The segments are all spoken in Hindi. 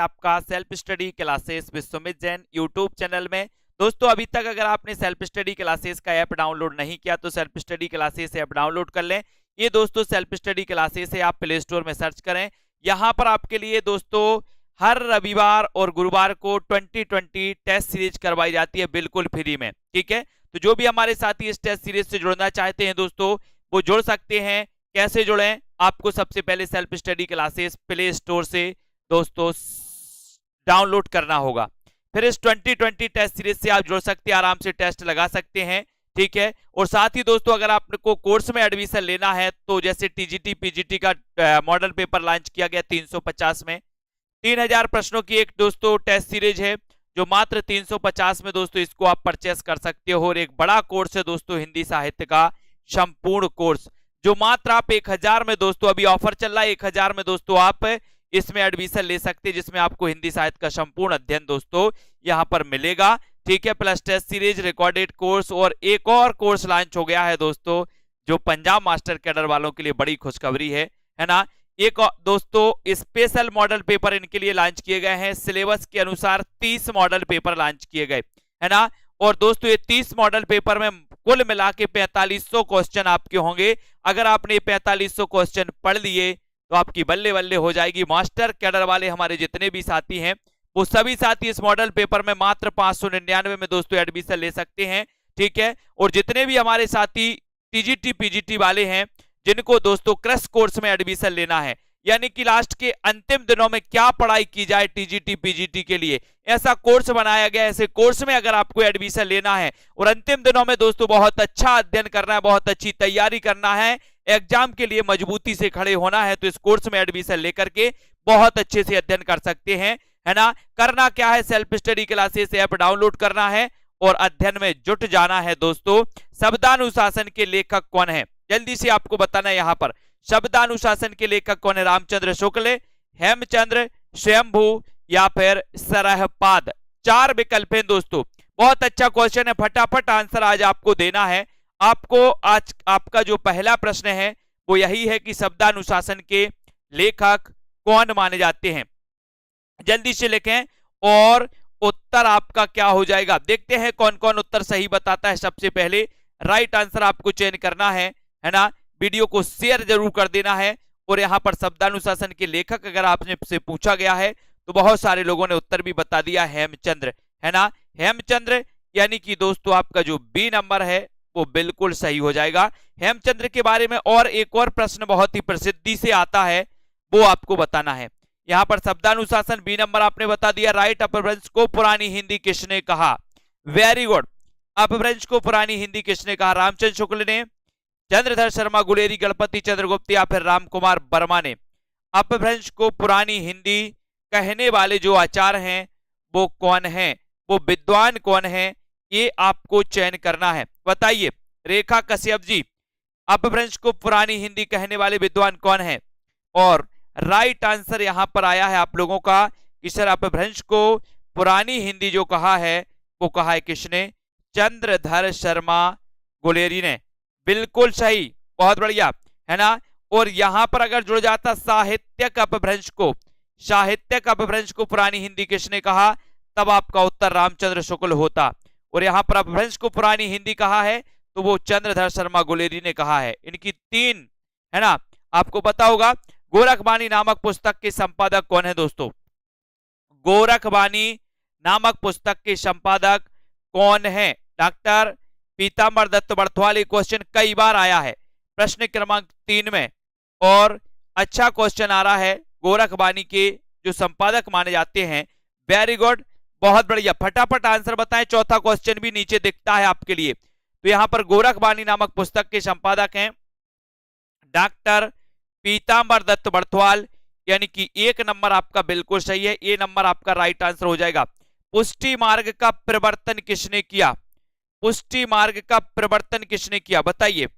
आपका self study classes Vishwamit Jain YouTube channel में। दोस्तों अभी तक अगर आपने सेल्फ स्टडी क्लासेस का ऐप डाउनलोड नहीं किया तो self study classes app download कर लें। ये दोस्तों सेल्फ स्टडी क्लासेस है, आप प्ले स्टोर में सर्च करें। यहाँ पर आपके लिए दोस्तों हर रविवार और गुरुवार को 2020 टेस्ट सीरीज करवाई जाती है बिल्कुल फ्री में। ठीक है, तो जो भी हमारे साथी इस टेस्ट सीरीज से जुड़ना चाहते हैं दोस्तों वो जुड़ सकते हैं। कैसे जुड़ें? आपको सबसे पहले self study classes play store से दोस्तों डाउनलोड करना होगा, फिर इस 2020 टेस्ट सीरीज से आप जुड़ सकते हैं, आराम से टेस्ट लगा सकते हैं। ठीक है, और साथ ही दोस्तों अगर आपको कोर्स में एडमिशन लेना है तो जैसे टीजीटी पीजीटी का मॉडल पेपर लॉन्च किया गया 350 में, 3000 प्रश्नों की एक दोस्तों टेस्ट सीरीज है जो मात्र 350 में दोस्तों इसको आप परचेस कर सकते हो। और एक बड़ा कोर्स है दोस्तों हिंदी साहित्य का संपूर्ण कोर्स जो मात्र आप 1000 में दोस्तों अभी ऑफर चल रहा है, 1000 में दोस्तों आप इसमें एडमिशन ले सकते हैं, जिसमें आपको हिंदी साहित्य का संपूर्ण अध्ययन दोस्तों यहां पर मिलेगा। ठीक है, plus test series, recorded course और एक और कोर्स लॉन्च हो गया है दोस्तों जो पंजाब मास्टर कैडर वालों के लिए बड़ी खुशखबरी है ना। एक दोस्तों स्पेशल मॉडल पेपर इनके लिए लॉन्च किए गए हैं, सिलेबस के अनुसार 30 मॉडल पेपर लॉन्च किए गए है ना। और दोस्तों ये 30 मॉडल पेपर में कुल मिला के 4500 क्वेश्चन आपके होंगे। अगर आपने 4500 क्वेश्चन पढ़ लिए तो आपकी बल्ले बल्ले हो जाएगी। मास्टर कैडर वाले हमारे जितने भी साथी हैं वो सभी साथी इस मॉडल पेपर में मात्र 599 में दोस्तों एडमिशन ले सकते हैं। ठीक है, और जितने भी हमारे साथी टीजीटी पीजीटी वाले हैं जिनको दोस्तों क्रश कोर्स में एडमिशन लेना है, यानी कि लास्ट के अंतिम दिनों में क्या पढ़ाई की जाए टीजीटी पीजीटी के लिए, ऐसा कोर्स बनाया गया है। ऐसे कोर्स में अगर आपको एडमिशन लेना है और अंतिम दिनों में दोस्तों बहुत अच्छा अध्ययन करना है, बहुत अच्छी तैयारी करना है, एग्जाम के लिए मजबूती से खड़े होना है, तो इस कोर्स में एडमिशन लेकर के बहुत अच्छे से अध्ययन कर सकते हैं है ना। करना क्या है, self study classes app download करना है और अध्ययन में जुट जाना है। दोस्तों शब्दानुशासन के लेखक कौन है, जल्दी से आपको बताना है। यहाँ पर शब्दानुशासन के लेखक कौन है? रामचंद्र शुक्ल, हेमचंद्र, स्वयंभू या फिर सरहपाद। 4 विकल्प हैं दोस्तों। बहुत अच्छा क्वेश्चन है, फटाफट आंसर आज आपको देना है। आपको आज आपका जो पहला प्रश्न है वो यही है कि शब्दानुशासन के लेखक कौन माने जाते हैं। जल्दी से लिखें और उत्तर आपका क्या हो जाएगा। देखते हैं कौन कौन उत्तर सही बताता है। सबसे पहले राइट आंसर आपको चयन करना है ना। वीडियो को शेयर जरूर कर देना है। और यहाँ पर शब्दानुशासन के लेखक अगर आपने से पूछा गया है तो बहुत सारे लोगों ने उत्तर भी बता दिया हेमचंद्र है ना। हेमचंद्र यानी कि दोस्तों आपका जो बी नंबर है वो बिल्कुल सही हो जाएगा। हेमचंद्र के बारे में और एक और प्रश्न बहुत ही प्रसिद्धि से आता है, वो आपको बताना है। यहाँ पर शब्दानुशासन बी नंबर आपने बता दिया। राइट, अपभ्रंश को पुरानी हिंदी किसने कहा? Very good. अपभ्रंश को पुरानी हिंदी किसने कहा? रामचंद्र शुक्ल ने, चंद्रधर शर्मा गुलेरी, गणपति चंद्रगुप्त या फिर रामकुमार वर्मा ने। अपभ्रंश को पुरानी हिंदी कहने वाले जो आचार्य हैं वो कौन है, वो विद्वान कौन है, ये आपको चयन करना है। बताइए रेखा कश्यप जी, अपभ्रंश को पुरानी हिंदी कहने वाले विद्वान कौन है? और राइट आंसर यहां पर आया है आप लोगों का कि सर अपभ्रंश को पुरानी हिंदी जो कहा है वो कहा है किसने? चंद्रधर शर्मा गुलेरी ने। बिल्कुल सही, बहुत बढ़िया है ना। और यहां पर अगर जुड़ जाता साहित्यक अपभ्रंश को, साहित्यक अपभ्रंश को पुरानी हिंदी किसने कहा, तब आपका उत्तर रामचंद्र शुक्ल होता। और यहां पर अपभ्रंश को पुरानी हिंदी कहा है तो वो चंद्रधर शर्मा गुलेरी ने कहा है। इनकी 3 है ना। आपको पता होगा गोरखबानी नामक पुस्तक के संपादक कौन है दोस्तों? गोरखबानी नामक पुस्तक के संपादक कौन है? डॉक्टर पीतांबर दत्त बड़थवाल। क्वेश्चन कई बार आया है प्रश्न क्रमांक 3 में और अच्छा क्वेश्चन आ रहा है। गोरखबानी के जो संपादक माने जाते हैं। वेरी गुड, बहुत बढ़िया, फटाफट आंसर बताएं। चौथा क्वेश्चन भी नीचे दिखता है आपके लिए। तो यहां पर गोरखबानी नामक पुस्तक के संपादक हैं डॉक्टर पीतांबर दत्त बड़थवाल, यानी कि 1 नंबर आपका बिल्कुल सही है। ए नंबर आपका राइट आंसर हो जाएगा। पुष्टि मार्ग का प्रवर्तन किसने किया? पुष्टि मार्ग का प्रवर्तन किसने किया? बताइए,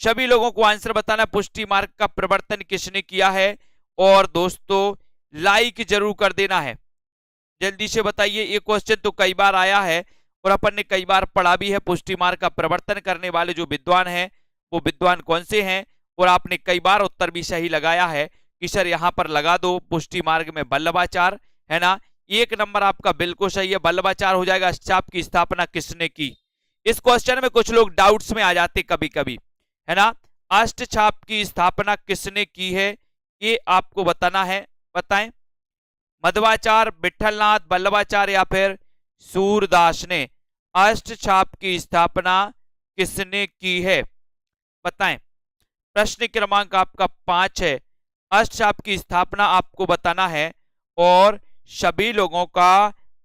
सभी लोगों को आंसर बताना। पुष्टि मार्ग का प्रवर्तन किसने किया है? और दोस्तों लाइक जरूर कर देना है, जल्दी से बताइए। ये क्वेश्चन तो कई बार आया है और अपन ने कई बार पढ़ा भी है। पुष्टि मार्ग का प्रवर्तन करने वाले जो विद्वान हैं वो विद्वान कौन से हैं? और आपने कई बार उत्तर भी सही लगाया है कि सर यहाँ पर लगा दो पुष्टि मार्ग में वल्लभाचार्य है ना। एक नंबर आपका बिल्कुल सही है, वल्लभाचार्य हो जाएगा। अष्टचाप की स्थापना किसने की? इस क्वेश्चन में कुछ लोग डाउट्स में आ जाते कभी कभी, है ना। अष्टचाप की स्थापना किसने की है ये आपको बताना है, बताएं। मध्वाचार्य, विठलनाथ, वल्लभाचार्य या फिर सूरदास ने अष्टचाप की स्थापना किसने की है, बताएं। प्रश्न क्रमांक आपका 5 है। अष्टचाप की स्थापना आपको बताना है और सभी लोगों का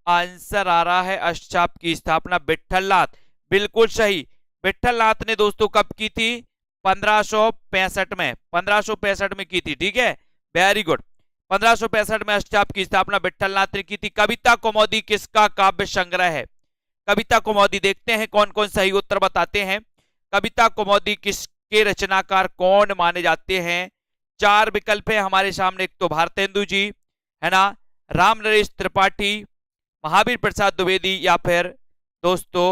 आंसर आ रहा है अष्टचाप की स्थापना विठलनाथ, बिल्कुल सही। विठलनाथ ने दोस्तों कब की थी? 1565 में, 1565 में की थी, ठीक है, वेरी गुड। 1565 में अष्टचाप की स्थापना विठलनाथ ने की थी। कविता कौमुदी किसका काव्य संग्रह है? कविता कौमुदी, देखते हैं कौन कौन सही उत्तर बताते हैं। कविता कौमुदी किसके रचनाकार कौन माने जाते हैं? 4 विकल्प है हमारे सामने। एक तो भारतेंदु जी, है ना, राम नरेश त्रिपाठी, महावीर प्रसाद द्विवेदी या फिर दोस्तों,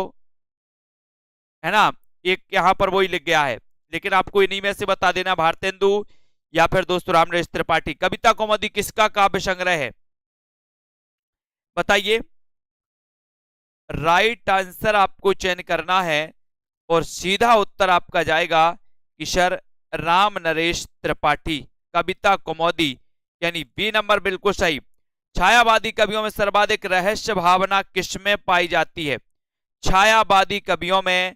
है ना, एक यहां पर वही लिख गया है, लेकिन आपको इन्हीं में से बता देना, भारतेंदु या फिर दोस्तों राम नरेश त्रिपाठी। कविता कौमुदी किसका काव्य संग्रह है, बताइए। राइट आंसर आपको चयन करना है और सीधा उत्तर आपका जाएगा कि सर राम नरेश त्रिपाठी, कविता कौमुदी, यानी बी नंबर बिल्कुल सही। छायावादी कवियों में सर्वाधिक रहस्य भावना किसमें पाई जाती है? छायावादी कवियों में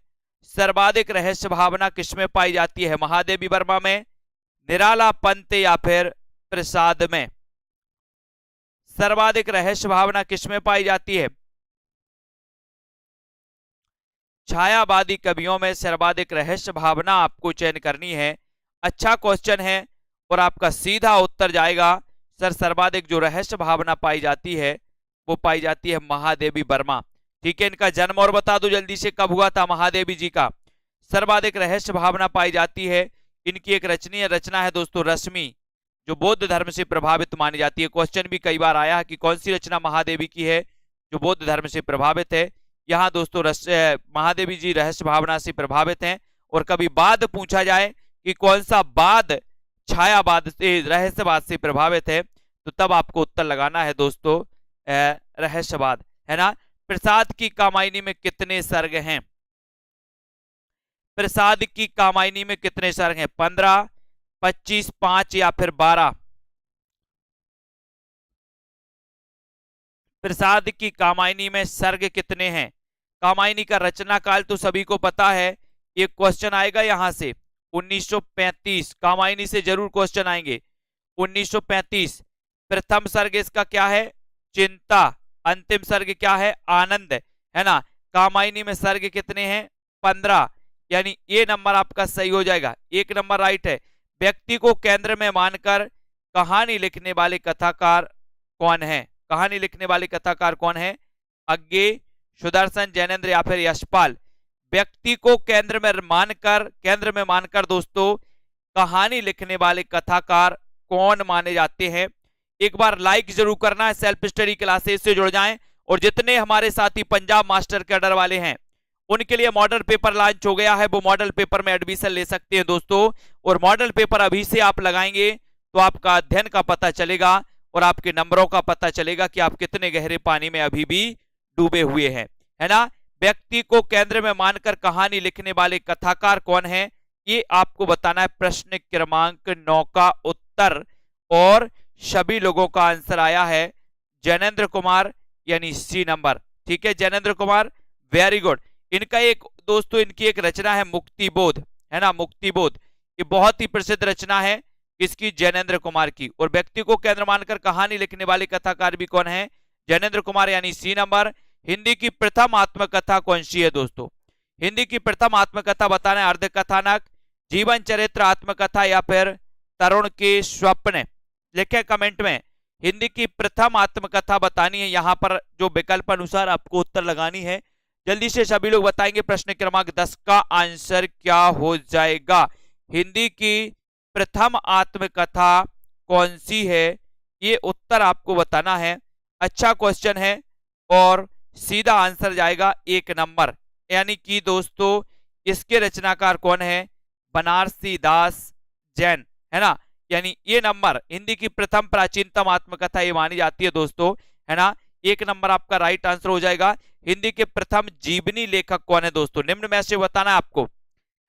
सर्वाधिक रहस्य भावना किसमें पाई जाती है? महादेवी वर्मा में, निराला पंत या फिर प्रसाद में? सर्वाधिक रहस्य भावना किसमें पाई जाती है? छायावादी कवियों में सर्वाधिक रहस्य भावना आपको चयन करनी है। अच्छा क्वेश्चन है और आपका सीधा उत्तर जाएगा सर सर्वाधिक जो रहस्य भावना पाई जाती है वो पाई जाती है महादेवी वर्मा, ठीक है। इनका जन्म और बता दो जल्दी से, कब हुआ था महादेवी जी का? सर्वाधिक रहस्य भावना पाई जाती है, इनकी एक रचनीय रचना है दोस्तों रश्मि, जो बौद्ध धर्म से प्रभावित मानी जाती है। क्वेश्चन भी कई बार आया है कि कौन सी रचना महादेवी की है जो बौद्ध धर्म से प्रभावित है। यहाँ दोस्तों महादेवी जी रहस्य भावना से प्रभावित हैं। और कभी बाद पूछा जाए कि कौन सा बाद छायावाद से रहस्यवाद से प्रभावित है, तो तब आपको उत्तर लगाना है दोस्तों रहस्यवाद, है ना। प्रसाद की कामायनी में कितने सर्ग हैं? प्रसाद की कामायनी में कितने सर्ग हैं? 15, 25, 5 या फिर 12? प्रसाद की कामायनी में सर्ग कितने हैं? कामायनी का रचना काल तो सभी को पता है, एक क्वेश्चन आएगा यहां से 1935, कामायनी से जरूर क्वेश्चन आएंगे 1935। प्रथम सर्ग इसका क्या है? चिंता। अंतिम सर्ग क्या है? आनंद, है ना। कामायनी में सर्ग कितने हैं? 15, यानी ये नंबर आपका सही हो जाएगा, एक नंबर राइट है। व्यक्ति को केंद्र में मानकर कहानी लिखने वाले कथाकार कौन है? कहानी लिखने वाले कथाकार कौन है? अज्ञे, सुदर्शन, जैनेन्द्र या फिर यशपाल? व्यक्ति को केंद्र में मानकर दोस्तों कहानी लिखने वाले कथाकार कौन माने जाते हैं? एक बार लाइक जरूर करना है, सेल्फ स्टडी क्लासेस से जुड़ जाएं। और जितने हमारे साथी पंजाब मास्टर कैडर वाले हैं उनके लिए मॉडल पेपर लॉन्च हो गया है, वो मॉडल पेपर में एडमिशन ले सकते हैं दोस्तों। और मॉडल पेपर अभी से आप लगाएंगे तो आपका अध्ययन का पता चलेगा और आपके नंबरों का पता चलेगा कि आप कितने गहरे पानी में अभी भी डूबे हुए हैं, है ना। व्यक्ति को केंद्र में मानकर कहानी लिखने वाले कथाकार कौन है, ये आपको बताना है। प्रश्न क्रमांक 9 का उत्तर और सभी लोगों का आंसर आया है जैनेन्द्र कुमार, यानी सी नंबर, ठीक है, जैनेन्द्र कुमार, वेरी गुड। इनका एक दोस्तों इनकी एक रचना है मुक्तिबोध, है ना, मुक्तिबोध, ये बहुत ही प्रसिद्ध रचना है किसकी? जैनेन्द्र कुमार की। और व्यक्ति को केंद्र मानकर कहानी लिखने वाले कथाकार भी कौन है? जैनेन्द्र कुमार, यानी सी नंबर। हिंदी की प्रथम आत्मकथा कौन सी है दोस्तों? हिंदी की प्रथम आत्मकथा बताना है। अर्धकथानक, जीवन चरित्र, आत्मकथा या फिर तरुण के स्वप्न? लिखे कमेंट में। हिंदी की प्रथम आत्मकथा बतानी है, यहां पर जो विकल्प अनुसार आपको उत्तर लगानी है। जल्दी से सभी लोग बताएंगे प्रश्न क्रमांक 10 का आंसर क्या हो जाएगा। हिंदी की प्रथम आत्मकथा कौन सी है, ये उत्तर आपको बताना है। अच्छा क्वेश्चन है और सीधा आंसर जाएगा 1 नंबर, यानी कि दोस्तों इसके रचनाकार कौन है? बनारसी दास जैन, है ना। यानी ये नंबर हिंदी की प्रथम प्राचीनतम आत्मकथा ये मानी जाती है दोस्तों, है ना। 1 नंबर आपका राइट आंसर हो जाएगा। हिंदी के प्रथम जीवनी लेखक कौन है दोस्तों, निम्न में से बताना है आपको,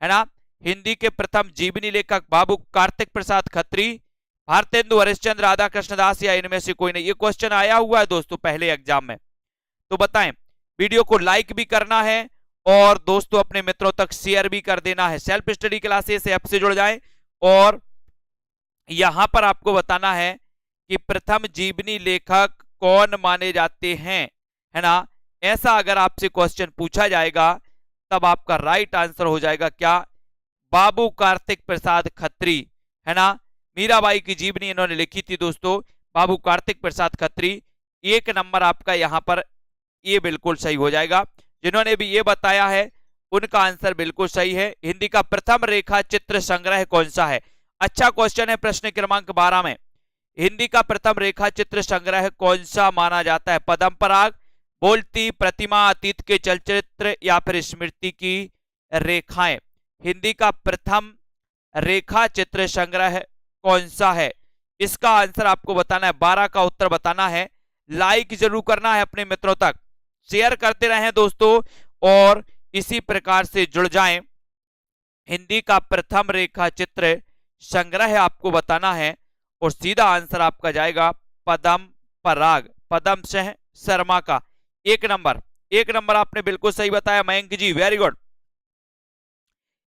है ना। हिंदी के प्रथम जीवनी लेखक बाबू कार्तिक प्रसाद खत्री, भारतेंदु हरिश्चंद्र, राधा कृष्णदास या इनमें से कोई नहीं। ये क्वेश्चन आया हुआ है दोस्तों पहले एग्जाम में, तो बताएं। वीडियो को लाइक भी करना है और दोस्तों अपने मित्रों तक शेयर भी कर देना है। सेल्फ स्टडी क्लासेस ऐप से जुड़ जाएं और यहां पर आपको बताना है कि प्रथम जीवनी लेखक कौन माने जाते हैं, है ना। ऐसा अगर आपसे क्वेश्चन पूछा जाएगा तब आपका राइट आंसर हो जाएगा क्या, बाबू कार्तिक प्रसाद खत्री, है ना। मीराबाई की जीवनी इन्होंने लिखी थी दोस्तों, बाबू कार्तिक प्रसाद खत्री। 1 नंबर आपका यहां पर ये बिल्कुल सही हो जाएगा। जिन्होंने भी ये बताया है उनका आंसर बिल्कुल सही है। हिंदी का प्रथम रेखा चित्र संग्रह कौन सा है, अच्छा क्वेश्चन है प्रश्न क्रमांक 12 में। हिंदी का प्रथम रेखा चित्र संग्रह कौन सा माना जाता है, पदम पराग, बोलती प्रतिमा, अतीत के चलचित्र या फिर स्मृति की रेखाएं। हिंदी का प्रथम रेखा चित्र संग्रह कौन सा है, इसका आंसर आपको बताना है, 12 का उत्तर बताना है। लाइक जरूर करना है अपने मित्रों तक, शेयर करते रहें दोस्तों और इसी प्रकार से जुड़ जाएं। हिंदी का प्रथम रेखा चित्र संग्रह आपको बताना है और सीधा आंसर आपका जाएगा पदम पराग, पदम सिंह शर्मा का। 1 नंबर, 1 नंबर आपने बिल्कुल सही बताया मयंक जी, वेरी गुड।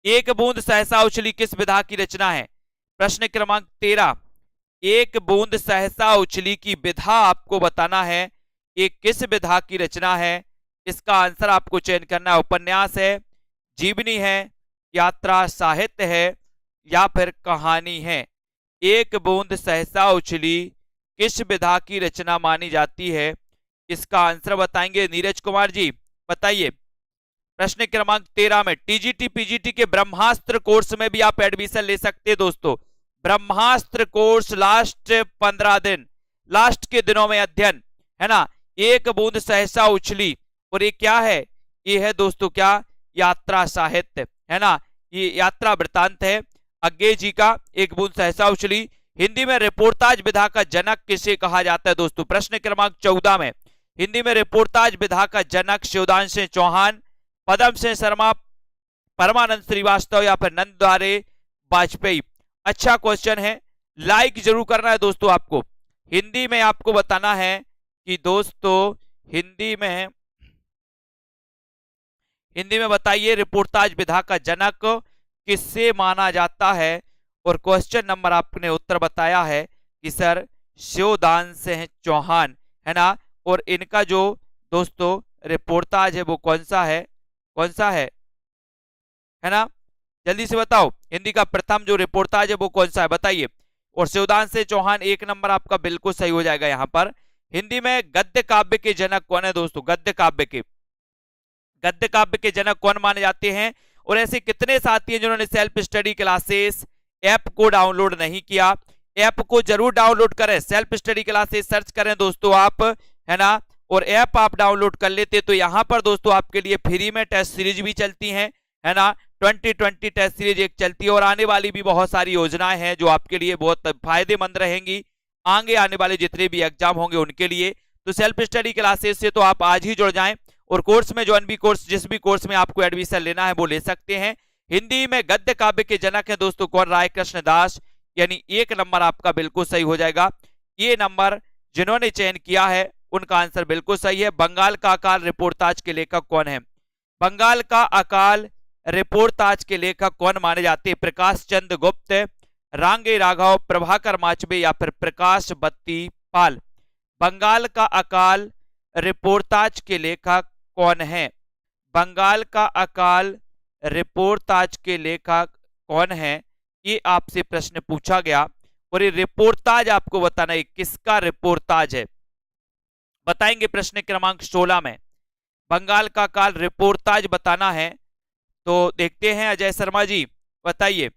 एक बूंद सहसा उछली किस विधा की रचना है, प्रश्न क्रमांक 13। एक बूंद सहसा उछली की विधा आपको बताना है, ये किस विधा की रचना है, इसका आंसर आपको चयन करना है। उपन्यास है, जीवनी है, यात्रा साहित्य है या फिर कहानी है। एक बूंद सहसा उछली किस विधा की रचना मानी जाती है, इसका आंसर बताएंगे नीरज कुमार जी, बताइए। प्रश्न क्रमांक 13 में टीजीटी पीजीटी के ब्रह्मास्त्र कोर्स में भी आप एडमिशन ले सकते हैं दोस्तों। ब्रह्मास्त्र कोर्स लास्ट 15 दिन, लास्ट के दिनों में अध्ययन, है ना। एक बूंद सहसा उछली और ये क्या है, ये है दोस्तों क्या, यात्रा साहित्य, है ना। ये यात्रा वृतांत है अज्ञे जी का, एक बूंद सहसा उछली। हिंदी में रिपोर्टाज विधा का जनक किसे कहा जाता है दोस्तों, प्रश्न क्रमांक 14 में हिंदी में रिपोर्टाज विधा का जनक शिवदान सिंह चौहान, पदम सिंह शर्मा, परमानंद श्रीवास्तव या फिर नंदद्वारे वाजपेयी। अच्छा क्वेश्चन है, लाइक जरूर करना है दोस्तों आपको। हिंदी में आपको बताना है कि दोस्तों हिंदी में बताइए रिपोर्टाज विधा का जनक किससे माना जाता है, और क्वेश्चन नंबर आपने उत्तर बताया है कि सर शिवदान सिंह चौहान, है ना। और इनका जो दोस्तों रिपोर्टाज है वो कौन सा है, कौन सा है ना, जल्दी से बताओ। हिंदी का प्रथम जो रिपोर्टाज है वो कौन सा है बताइए। और शिवदान सिंह चौहान 1 नंबर आपका बिल्कुल सही हो जाएगा यहाँ पर। हिंदी में गद्य काव्य के जनक कौन है दोस्तों, गद्य काव्य के जनक कौन माने जाते हैं। और ऐसे कितने साथी हैं जिन्होंने सेल्फ स्टडी क्लासेस ऐप को डाउनलोड नहीं किया, ऐप को जरूर डाउनलोड करें। सेल्फ स्टडी क्लासेस सर्च करें दोस्तों आप, है ना, और ऐप आप डाउनलोड कर लेते तो यहां पर दोस्तों आपके लिए फ्री में टेस्ट सीरीज भी चलती हैं, है ना। 2020 टेस्ट सीरीज एक चलती है और आने वाली भी बहुत सारी योजनाएं हैं जो आपके लिए बहुत फायदेमंद रहेंगी आगे आने वाले जितने भी एग्जाम होंगे उनके लिए। तो सेल्फ स्टडी क्लासेस से तो आप आज ही जुड़ जाएं और कोर्स में जो भी कोर्स, जिस भी कोर्स में आपको एडमिशन लेना है वो ले सकते हैं। हिंदी में गद्य काव्य के जनक है दोस्तों कौन, राय कृष्ण दास, यानी 1 नंबर आपका बिल्कुल सही हो जाएगा। ये नंबर जिन्होंने चयन किया है उनका आंसर बिल्कुल सही है। बंगाल का अकाल रिपोर्टाज के लेखक कौन है, बंगाल का अकाल रिपोर्टाज के लेखक कौन माने जाते हैं, प्रकाश चंद्र गुप्त, रांगे राघव, प्रभाकर माचबे या फिर प्रकाश बत्ती पाल। बंगाल का अकाल रिपोर्टाज के लेखक कौन है, बंगाल का अकाल रिपोर्टाज के लेखक कौन है, ये आपसे प्रश्न पूछा गया। और ये रिपोर्टाज आपको बताना है किसका रिपोर्टाज है, बताएंगे प्रश्न क्रमांक 16 में। बंगाल का अकाल रिपोर्टाज बताना है तो देखते हैं अजय शर्मा जी, बताइए,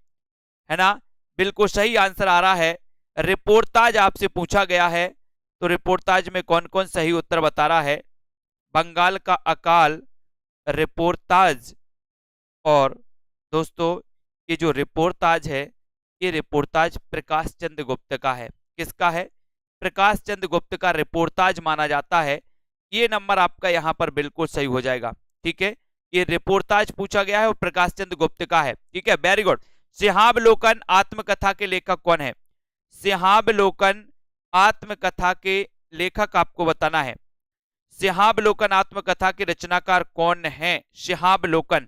है ना। बिल्कुल सही आंसर आ रहा है, रिपोर्टाज आपसे पूछा गया है तो रिपोर्टाज में कौन कौन सही उत्तर बता रहा है। बंगाल का अकाल रिपोर्टाज, और दोस्तों ये जो रिपोर्टाज है ये रिपोर्टाज प्रकाश चंद्र गुप्त का है। किसका है? प्रकाश चंद्र गुप्त का रिपोर्टाज माना जाता है। ये नंबर आपका यहाँ पर बिल्कुल सही हो जाएगा। ठीक है, ये रिपोर्टाज पूछा गया है और प्रकाश चंद्र गुप्त का है। ठीक है, वेरी गुड। सिंहावलोकन आत्मकथा के लेखक कौन है? सिंहावलोकन आत्मकथा के लेखक आपको बताना है। सिंहावलोकन आत्मकथा के रचनाकार कौन है? सिंहावलोकन,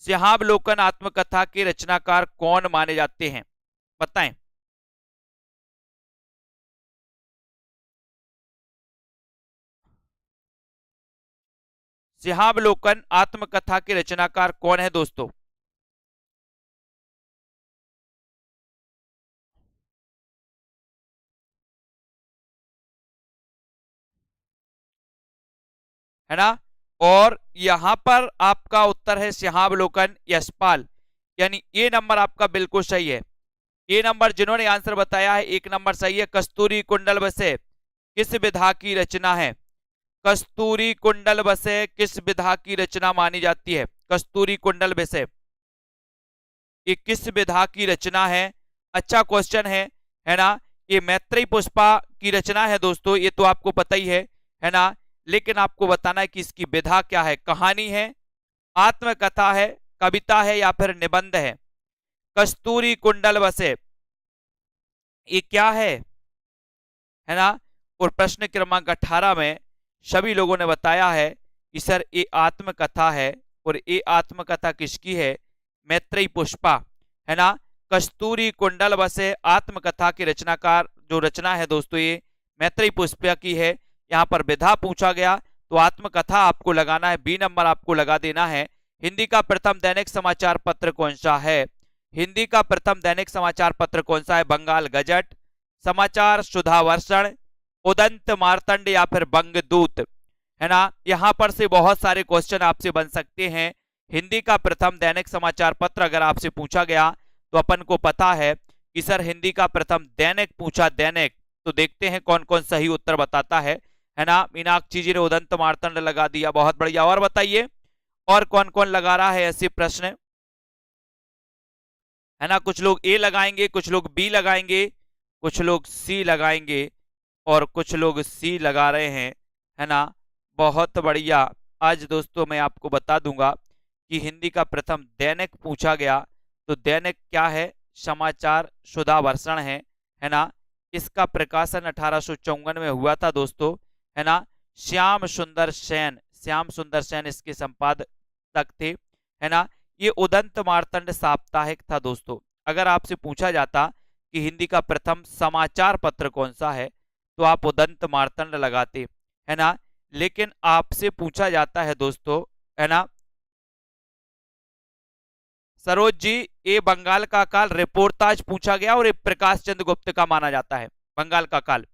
सिंहावलोकन आत्मकथा के रचनाकार कौन माने जाते हैं? बताएं। सिंहावलोकन आत्मकथा के रचनाकार कौन है दोस्तों? है ना? और यहां पर आपका उत्तर है सिंहावलोकन यशपाल, यानी ये नंबर आपका बिल्कुल सही है। ये नंबर जिन्होंने आंसर बताया है, एक नंबर सही है। कस्तूरी कुंडल बसे किस विधा की रचना है? कस्तूरी कुंडल बसे किस विधा की रचना मानी जाती है? कस्तूरी कुंडल बसे ये किस विधा की रचना है? अच्छा क्वेश्चन है ना? ये मैत्रेयी पुष्पा की रचना है दोस्तों, ये तो आपको पता ही है ना? लेकिन आपको बताना है कि इसकी विधा क्या है। कहानी है, आत्मकथा है, कविता है या फिर निबंध है? कस्तूरी कुंडल बसे ये क्या है ना? और प्रश्न क्रमांक 18 में सभी लोगों ने बताया है कि सर ये आत्मकथा है। और ये आत्मकथा किसकी है? मैत्रेयी पुष्पा, है ना? कस्तूरी कुंडल बसे आत्मकथा की रचनाकार जो रचना है दोस्तों, ये मैत्रेयी पुष्पा की है। यहाँ पर विधा पूछा गया तो आत्मकथा आपको लगाना है, बी नंबर आपको लगा देना है। हिंदी का प्रथम दैनिक समाचार पत्र कौन सा है? हिंदी का प्रथम दैनिक समाचार पत्र कौन सा है? बंगाल गजट, समाचार सुधावर्षण, उदंत मार्तंड या फिर बंगदूत, है ना? यहां पर से बहुत सारे क्वेश्चन आपसे बन सकते हैं। हिंदी का प्रथम दैनिक समाचार पत्र अगर आपसे पूछा गया तो अपन को पता है कि सर हिंदी का प्रथम दैनिक पूछा, दैनिक। तो देखते हैं कौन कौन सही उत्तर बताता है ना? मीनाक्षी जी ने उदंत मार्तंड लगा दिया, बहुत बढ़िया। और बताइए और कौन कौन लगा रहा है ऐसे प्रश्न, है ना? कुछ लोग ए लगाएंगे, कुछ लोग बी लगाएंगे, कुछ लोग सी लगाएंगे और कुछ लोग सी लगा रहे हैं, है ना? बहुत बढ़िया। आज दोस्तों मैं आपको बता दूंगा कि हिंदी का प्रथम दैनिक पूछा गया तो दैनिक क्या है? समाचार सुधावर्षण है ना? इसका प्रकाशन 1854 में हुआ था दोस्तों, है ना? श्याम सुंदर सेन, श्याम सुंदर सेन इसके संपादक थे, है ना? ये उदंत मार्तंड साप्ताहिक था दोस्तों। अगर आपसे पूछा जाता कि हिंदी का प्रथम समाचार पत्र कौन सा है तो आप उदंत मार्तंड लगाते, है ना? लेकिन आपसे पूछा जाता है दोस्तों, है ना, सरोज जी, ये बंगाल का काल रिपोर्टाज पूछा गया और ये प्रकाश चंद्र गुप्त का माना जाता है। बंगाल का काल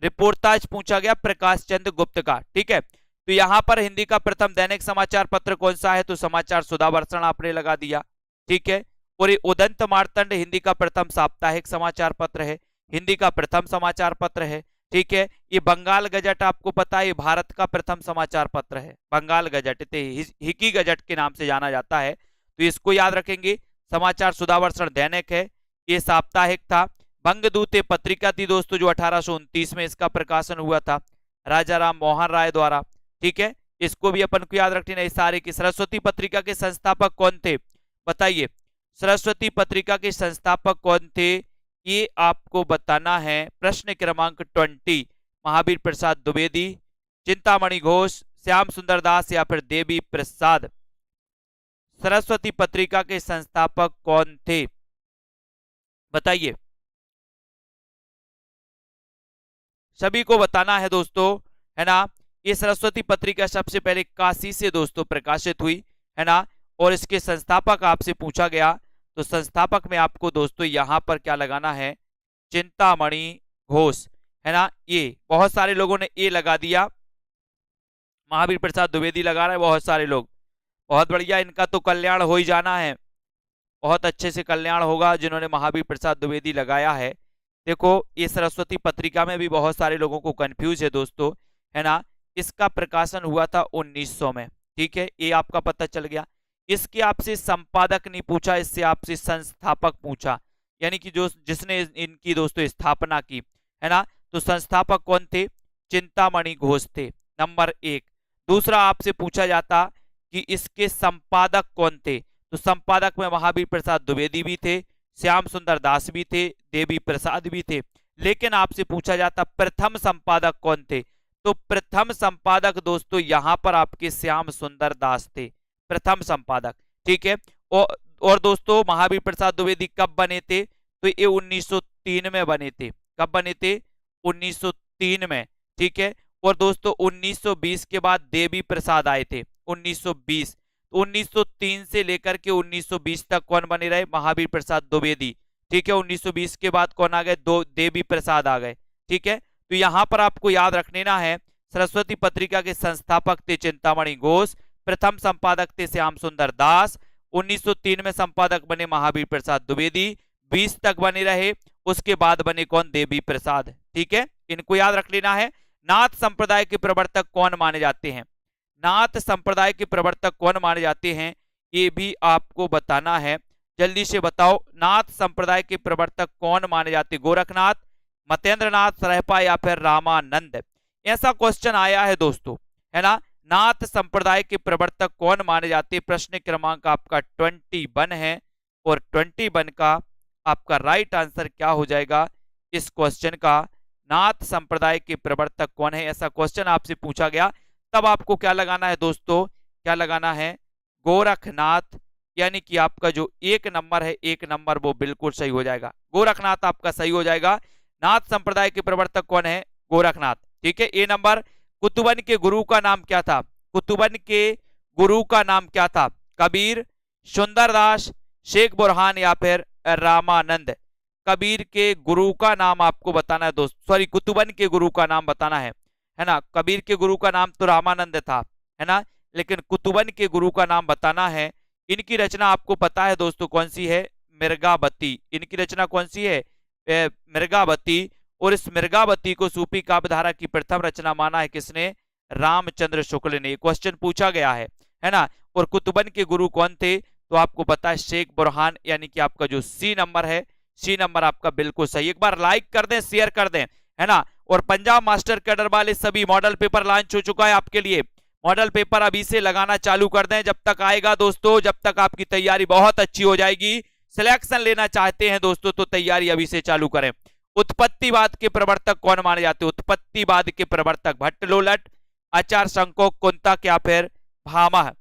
रिपोर्टाज पूछा गया प्रकाश चंद्र गुप्त का। ठीक है, तो यहां पर हिंदी का प्रथम दैनिक समाचार पत्र कौन सा है? तो समाचार सुधावर्षण आपने लगा दिया। ठीक है, और ये उदंत मार्तंड हिंदी का प्रथम साप्ताहिक समाचार पत्र है, हिंदी का प्रथम समाचार पत्र है। ठीक है, ये बंगाल गजट आपको पता है ये भारत का प्रथम समाचार पत्र है। बंगाल गजट हिकी गजट के नाम से जाना जाता है, तो इसको याद रखेंगे। समाचार सुधावर्षण दैनिक है, ये साप्ताहिक था। बंगदूत पत्रिका थी दोस्तों जो 1829 में इसका प्रकाशन हुआ था राजा राम मोहन राय द्वारा। ठीक है, इसको भी अपन को याद रखना है सारे की। सरस्वती पत्रिका के संस्थापक कौन थे? बताइए, सरस्वती पत्रिका के संस्थापक कौन थे? ये आपको बताना है। प्रश्न क्रमांक 20, महावीर प्रसाद द्विवेदी, चिंतामणि घोष, श्याम सुंदर दास या फिर देवी प्रसाद। सरस्वती पत्रिका के संस्थापक कौन थे? बताइए, सभी को बताना है दोस्तों, है ना? ये सरस्वती पत्रिका सबसे पहले काशी से दोस्तों प्रकाशित हुई, है ना? और इसके संस्थापक आपसे पूछा गया तो संस्थापक में आपको दोस्तों यहां पर क्या लगाना है? चिंतामणि घोष, है ना? ये बहुत सारे लोगों ने ए लगा दिया, महावीर प्रसाद द्विवेदी लगा रहे हैं बहुत सारे लोग। बहुत बढ़िया, इनका तो कल्याण हो ही जाना है, बहुत अच्छे से कल्याण होगा जिन्होंने महावीर प्रसाद द्विवेदी लगाया है। देखो, ये सरस्वती पत्रिका में भी बहुत सारे लोगों को कंफ्यूज है दोस्तों, है ना? इसका प्रकाशन हुआ था 1900 में। ठीक है, ये आपका पता चल गया। इसके आपसे संपादक नहीं पूछा, इससे आपसे संस्थापक पूछा, यानी कि जो जिसने इनकी दोस्तों स्थापना की, है ना। तो संस्थापक कौन थे? चिंतामणि घोष थे, नंबर 1। दूसरा आपसे पूछा जाता कि इसके संपादक कौन थे, तो संपादक में महावीर प्रसाद द्विवेदी भी थे, श्याम सुंदर दास भी थे, देवी प्रसाद भी थे। लेकिन आपसे पूछा जाता प्रथम संपादक कौन थे, तो प्रथम संपादक दोस्तों यहां पर आपके श्याम सुंदर दास थे, प्रथम संपादक। ठीक है। और दोस्तों महावीर प्रसाद द्विवेदी कब बने थे, तो ये 1903 में बने थे। कब बने थे? 1903 में। ठीक है। और दोस्तों 1920 के बाद देवी प्रसाद आए थे, 1920। तो 1903 से लेकर के 1920 तक कौन बने रहे? महावीर प्रसाद द्विवेदी। ठीक है। 1920 के बाद कौन आ गए? दो देवी प्रसाद आ गए। ठीक है। तो यहां पर आपको याद रख लेना है, सरस्वती पत्रिका के संस्थापक थे चिंतामणि घोष, प्रथम संपादक थे श्याम सुंदर दास, 1903 में संपादक बने महावीर प्रसाद द्विवेदी, 20 तक बने रहे, उसके बाद बने कौन? देवी प्रसाद। ठीक है, इनको याद रख लेना है। नाथ संप्रदाय के प्रवर्तक कौन माने जाते हैं? नाथ संप्रदाय के प्रवर्तक कौन माने जाते हैं, ये भी आपको बताना है। जल्दी से बताओ, नाथ संप्रदाय के प्रवर्तक कौन माने जाते? गोरखनाथ, मतेंद्रनाथ सरहपा या फिर रामानंद? ऐसा क्वेश्चन आया है दोस्तों, है ना। नाथ संप्रदाय के प्रवर्तक कौन माने जाते? प्रश्न क्रमांक आपका 21 है, और 21 का आपका राइट आंसर क्या हो जाएगा इस क्वेश्चन का? नाथ संप्रदाय के प्रवर्तक कौन है, ऐसा क्वेश्चन आपसे पूछा गया, तब आपको क्या लगाना है दोस्तों? क्या लगाना है? गोरखनाथ, यानी कि आपका जो 1 नंबर है, 1 नंबर वो बिल्कुल सही हो जाएगा, गोरखनाथ आपका सही हो जाएगा। नाथ संप्रदाय के प्रवर्तक कौन है? गोरखनाथ। ठीक है। ए नंबर, कुतुबन के गुरु का नाम क्या था? कुतुबन के गुरु का नाम क्या था? कबीर, सुंदरदास, शेख बुरहान या फिर रामानंद? कबीर के गुरु का नाम आपको बताना है दोस्त, सॉरी कुतुबन के गुरु का नाम बताना है ना। कबीर के गुरु का नाम तो रामानंद था, है ना, लेकिन कुतुबन के गुरु का नाम बताना है। इनकी रचना आपको पता है दोस्तों कौन सी है? मृगावती। इनकी रचना कौन सी है? मृगावती। और इस मृगावती को सूफी काव्यधारा की प्रथम रचना माना है किसने? रामचंद्र शुक्ल ने। क्वेश्चन पूछा गया है ना। और कुतुबन के गुरु कौन थे? तो आपको पता है शेख बुरहान, यानी कि आपका जो सी नंबर है, सी नंबर आपका बिल्कुल सही। एक बार लाइक कर दें, शेयर कर दें, है ना। और पंजाब मास्टर कैडर वाले सभी मॉडल पेपर लॉन्च हो चुका है आपके लिए। मॉडल पेपर अभी से लगाना चालू कर दें, जब तक आएगा दोस्तों, जब तक आपकी तैयारी बहुत अच्छी हो जाएगी। सिलेक्शन लेना चाहते हैं दोस्तों तो तैयारी अभी से चालू करें। उत्पत्तिवाद के प्रवर्तक कौन माने जाते हैं? उत्पत्तिवाद के प्रवर्तक भट्टलोलट, आचार्य शंकोक, कुंतक या फिर भामह?